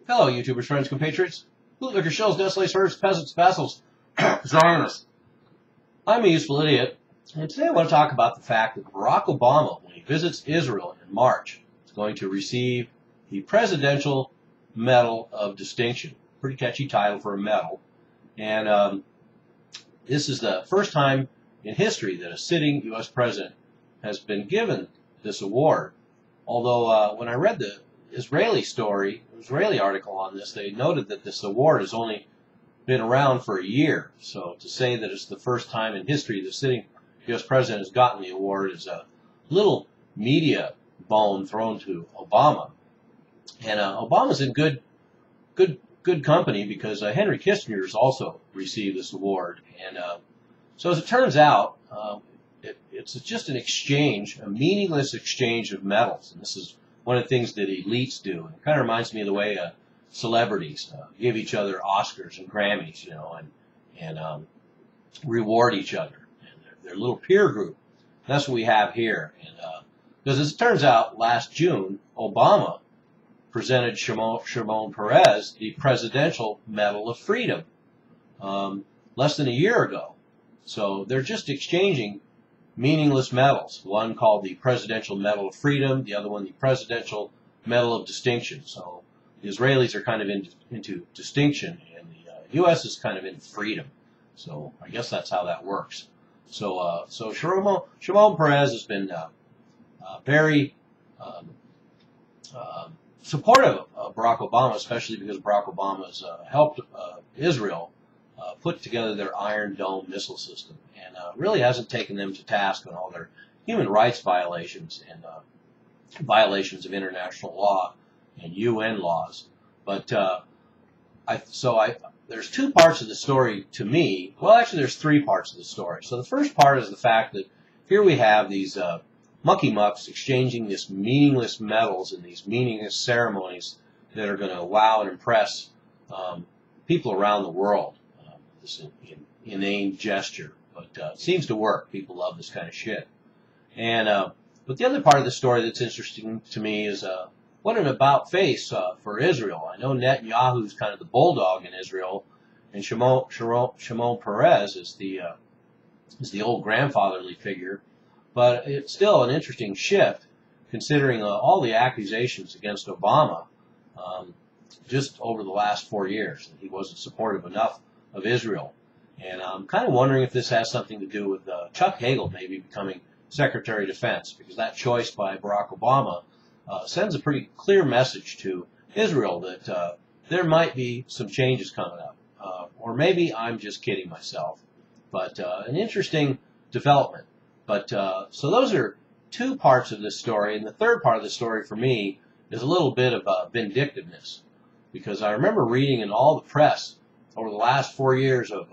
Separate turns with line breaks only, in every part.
Hello, YouTubers, friends, compatriots, bootlicker, shills, desolate herds, peasants, vassals, Zionists. I'm a useful idiot, and today I want to talk about the fact that Barack Obama, when he visits Israel in March, is going to receive the Presidential Medal of Distinction. Pretty catchy title for a medal. And this is the first time in history that a sitting U.S. president has been given this award. Although when I read the Israeli article on this, they noted that this award has only been around for a year. So to say that it's the first time in history the sitting U.S. president has gotten the award is a little media bone thrown to Obama. And Obama's in good company because Henry Kissinger has also received this award. And so as it turns out, it's just an exchange, a meaningless exchange of medals. And this is one of the things that elites do. And it kind of reminds me of the way celebrities give each other Oscars and Grammys, you know, and reward each other. And their little peer group. And that's what we have here. And because as it turns out, last June, Obama presented Shimon Peres the Presidential Medal of Freedom less than a year ago. So they're just exchanging meaningless medals. One called the Presidential Medal of Freedom, the other one the Presidential Medal of Distinction. So the Israelis are kind of into distinction, and the U.S. is kind of in freedom. So I guess that's how that works. So Shimon Peres has been very supportive of Barack Obama, especially because Barack Obama has helped Israel put together their Iron Dome missile system, and really hasn't taken them to task on all their human rights violations and violations of international law and UN laws. But there's two parts of the story to me. Well, actually, there's three parts of the story. So the first part is the fact that here we have these mucky mucks exchanging these meaningless medals and these meaningless ceremonies that are going to wow and impress people around the world. This inane gesture, but it seems to work. People love this kind of shit. And but the other part of the story that's interesting to me is what an about face for Israel. I know Netanyahu's kind of the bulldog in Israel, and Shimon Peres is the old grandfatherly figure. But it's still an interesting shift, considering all the accusations against Obama just over the last 4 years, that he wasn't supportive enough of Israel. And I'm kind of wondering if this has something to do with Chuck Hagel maybe becoming Secretary of Defense, because that choice by Barack Obama sends a pretty clear message to Israel that there might be some changes coming up. Or maybe I'm just kidding myself. But an interesting development. But so those are two parts of this story, and the third part of the story for me is a little bit of vindictiveness, because I remember reading in all the press over the last 4 years of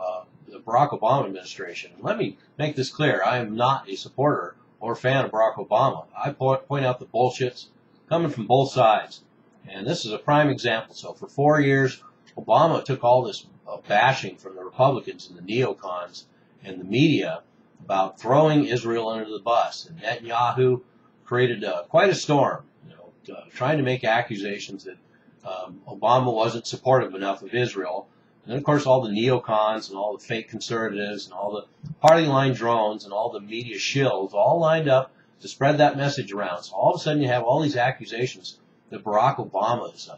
the Barack Obama administration. And let me make this clear: I am not a supporter or fan of Barack Obama. I point out the bullshits coming from both sides, and this is a prime example. So for 4 years, Obama took all this bashing from the Republicans and the neocons and the media about throwing Israel under the bus, and Netanyahu created quite a storm, trying to make accusations that Obama wasn't supportive enough of Israel. And then, of course, all the neocons and all the fake conservatives and all the party line drones and all the media shills all lined up to spread that message around. So all of a sudden you have all these accusations that Barack Obama is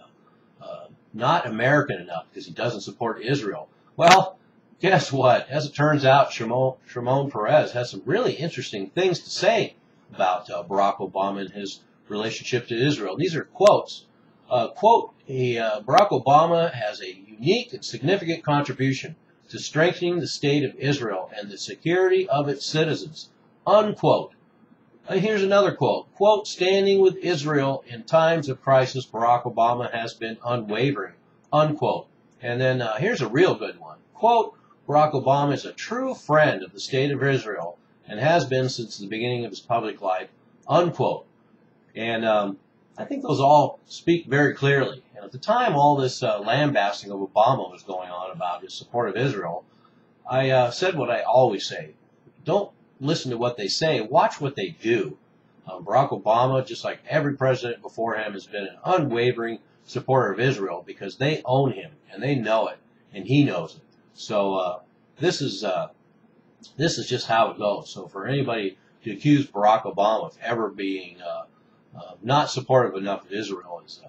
not American enough because he doesn't support Israel. Well, guess what? As it turns out, Shimon Peres has some really interesting things to say about Barack Obama and his relationship to Israel. These are quotes. Quote, Barack Obama has a unique and significant contribution to strengthening the state of Israel and the security of its citizens. Unquote. Here's another quote. Quote, standing with Israel in times of crisis, Barack Obama has been unwavering. Unquote. And then here's a real good one. Quote, Barack Obama is a true friend of the state of Israel and has been since the beginning of his public life. Unquote. And I think those all speak very clearly. And at the time all this lambasting of Obama was going on about his support of Israel, I said what I always say. Don't listen to what they say. Watch what they do. Barack Obama, just like every president before him, has been an unwavering supporter of Israel because they own him and they know it and he knows it. So this is just how it goes. So for anybody to accuse Barack Obama of ever being not supportive enough of Israel is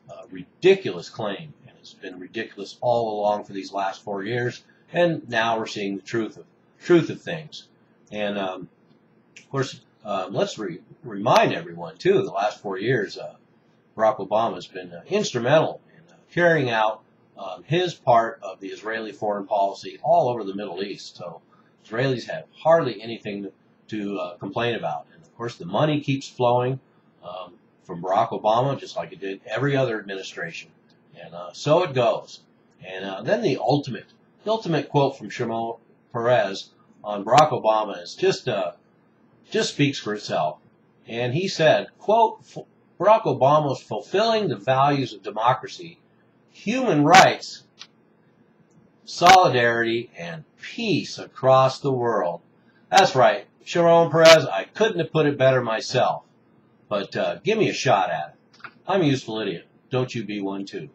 a ridiculous claim, and it's been ridiculous all along for these last 4 years. And now we're seeing the truth of things. And of course, let's remind everyone too, the last 4 years, Barack Obama has been instrumental in carrying out his part of the Israeli foreign policy all over the Middle East. So Israelis have hardly anything to complain about. And of course, the money keeps flowing from Barack Obama, just like it did every other administration. And so it goes. And then the ultimate quote from Shimon Peres on Barack Obama is just speaks for itself. And he said, quote, Barack Obama is fulfilling the values of democracy, human rights, solidarity, and peace across the world. That's right, Shimon Peres, I couldn't have put it better myself. But give me a shot at it. I'm a useful idiot. Don't you be one too.